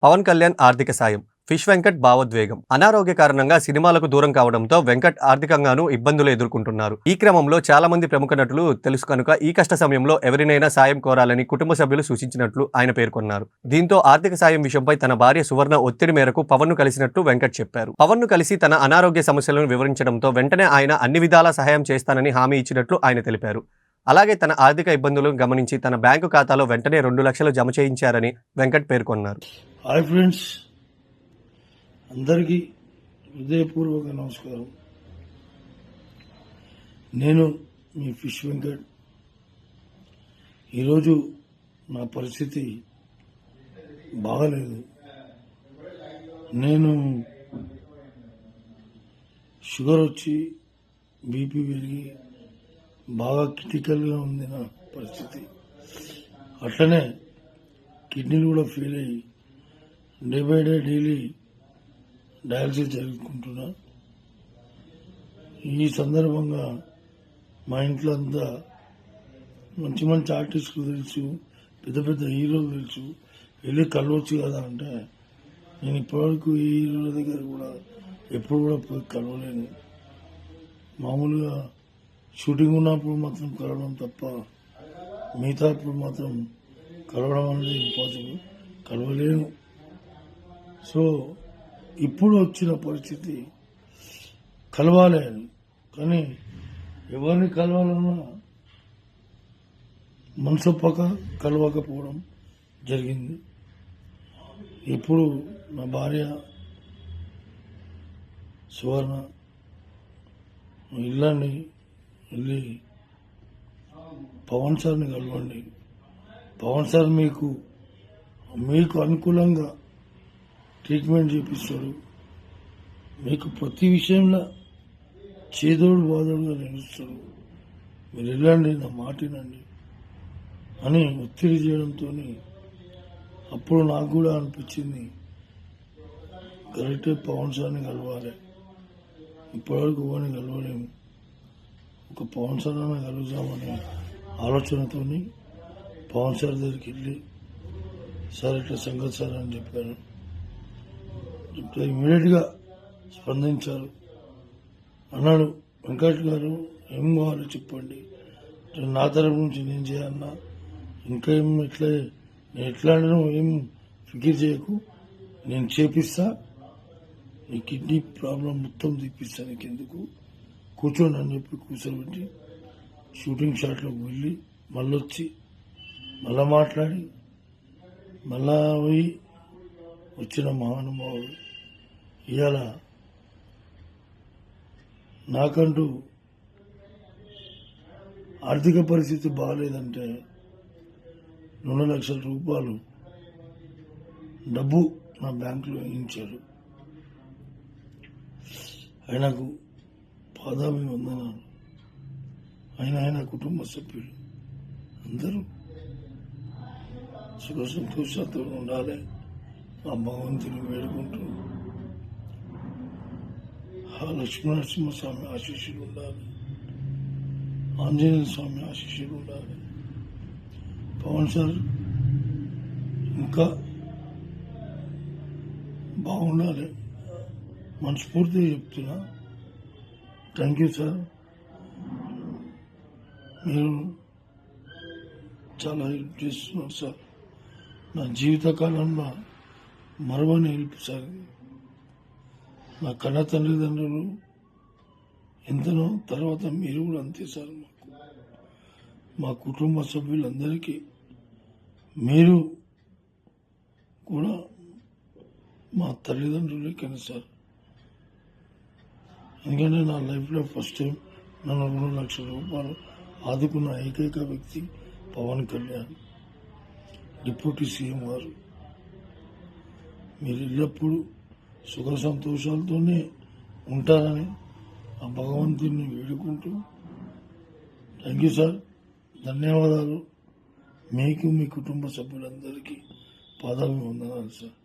పవన్ కళ్యాణ్ ఆర్థిక సాయం. ఫిష్ వెంకట్ భావోద్వేగం. అనారోగ్య కారణంగా సినిమాలకు దూరం కావడంతో వెంకట్ ఆర్థికంగానూ ఇబ్బందులు ఎదుర్కొంటున్నారు. ఈ క్రమంలో చాలా మంది ప్రముఖ నటులు తెలుసు కనుక ఈ కష్ట సమయంలో ఎవరినైనా సాయం కోరాలని కుటుంబ సభ్యులు సూచించినట్లు ఆయన పేర్కొన్నారు. దీంతో ఆర్థిక సాయం విషయంపై తన భార్య సువర్ణ ఒత్తిడి మేరకు పవన్ ను కలిసినట్లు వెంకట్ చెప్పారు. పవన్ ను కలిసి తన అనారోగ్య సమస్యలను వివరించడంతో వెంటనే ఆయన అన్ని విధాలా సహాయం చేస్తానని హామీ ఇచ్చినట్లు ఆయన తెలిపారు. అలాగే తన ఆర్థిక ఇబ్బందులను గమనించి తన బ్యాంకు ఖాతాలో వెంటనే 2 లక్షలు జమ చేయించారని వెంకట్ పేర్కొన్నారు. హాయ్ ఫ్రెండ్స్, అందరికీ హృదయపూర్వక నమస్కారం. నేను మీ ఫిష్ వెంకట్. ఈరోజు నా పరిస్థితి బాగలేదు. నేను షుగర్ వచ్చి బీపీ పెరిగి బాగా క్రిటికల్గా ఉంది నా పరిస్థితి. అట్లనే కిడ్నీలు కూడా ఫెయిల్ అయ్యి day by day daily dialysis జరుపుకుంటున్నా. ఈ సందర్భంగా మా ఇంట్లో అంతా మంచి మంచి ఆర్టిస్టులు తెలుసు, పెద్ద పెద్ద హీరోలు తెలుసు, వెళ్ళి కలవచ్చు కదా అంటే నేను ఇప్పటివరకు ఈ హీరోల దగ్గర కూడా ఎప్పుడు కూడా పోయి కలవలేను. మామూలుగా షూటింగ్ ఉన్నప్పుడు మాత్రం కలవడం తప్ప మిగతా అప్పుడు మాత్రం కలవడం అనేది ఇంపాసిబుల్, కలవలేను. సో ఇప్పుడు వచ్చిన పరిస్థితి కలవాలి అని, కానీ ఎవరిని కలవాలన్నా మనసొప్పక కలవకపోవడం జరిగింది. ఇప్పుడు నా భార్య సువర్ణ వెళ్ళండి, వెళ్ళి పవన్ సార్ని కలవండి, పవన్ సార్ మీకు అనుకూలంగా ట్రీట్మెంట్ చేపిస్తాడు, మీకు ప్రతి విషయంలో చేదోడు బాదోడుగా నిలుస్తాడు, మీరు వెళ్ళండి, నా మాటినండి అని ఒత్తిడి చేయడంతో అప్పుడు నాకు కూడా అనిపించింది కరెక్టే, పవన్ సార్ని కలవాలి. ఇప్పటివరకు ఎవరిని కలవలేము, ఒక పవన్ సార్ అన్న కలుగుతామనే ఆలోచనతో పవన్ సార్ దగ్గరికి వెళ్ళి సార్ ఇట్లా సంగతి సార్ అని చెప్పాను. చెప్తే ఇమీడియట్గా స్పందించారు. అన్నాడు, వెంకట్ గారు ఏం కావాలో చెప్పండి, నా తరపు నుంచి నేను చేయాలన్నా, ఇంకా ఏం నేను ఎట్లా ఏం ఫికిర్ చేయకు, నేను చేపిస్తా, నీ కిడ్నీ ప్రాబ్లం మొత్తం తీపిస్తా, నీకు ఎందుకు కూర్చోండి అని చెప్పి కూర్చోబెట్టి షూటింగ్ షాట్లోకి వెళ్ళి మళ్ళీ వచ్చి మళ్ళా మాట్లాడి మళ్ళా పోయి వచ్చిన మహానుభావుడు. ఇవాళ నాకంటూ ఆర్థిక పరిస్థితి బాగాలేదంటే 2 లక్షల రూపాయలు డబ్బు నా బ్యాంకులో వేయించాడు. ఆయనకు పాదాభివందనాలు. ఆయన కుటుంబ సభ్యులు అందరూ సుఖ సంతోషాలతో ఉండాలి, ఆ భగవంతుని వేడుకుంటూ ఆ లక్ష్మీనరసింహస్వామి ఆశీస్సులు ఉండాలి, ఆంజనేయ స్వామి ఆశీస్సులు ఉండాలి. పవన్ సార్ ఇంకా బాగుండాలి మనస్ఫూర్తిగా చెప్తున్నా. థ్యాంక్ యూ సార్, మీరు చాలా హెల్ప్ చేస్తున్నారు సార్. నా జీవితకాలంలో మరవని హెల్ప్ సార్. నా కన్న తల్లిదండ్రులు ఎంతనో, తర్వాత మీరు కూడా అంతే సార్. మా కుటుంబ సభ్యులందరికీ మీరు కూడా మా తల్లిదండ్రులే కానీ సార్. ఎందుకంటే నా లైఫ్లో ఫస్ట్ టైం నన్ను 2 లక్షల రూపాయలు ఆదుకున్న ఏకైక వ్యక్తి పవన్ కళ్యాణ్, డిప్యూటీ సీఎం గారు. మీరు ఎల్లప్పుడూ సుఖ సంతోషాలతోనే ఉంటారని ఆ భగవంతుని వేడుకుంటూ థ్యాంక్ యూ సార్, ధన్యవాదాలు. మీకు మీ కుటుంబ సభ్యులందరికీ పాదాభివందనాలు సార్.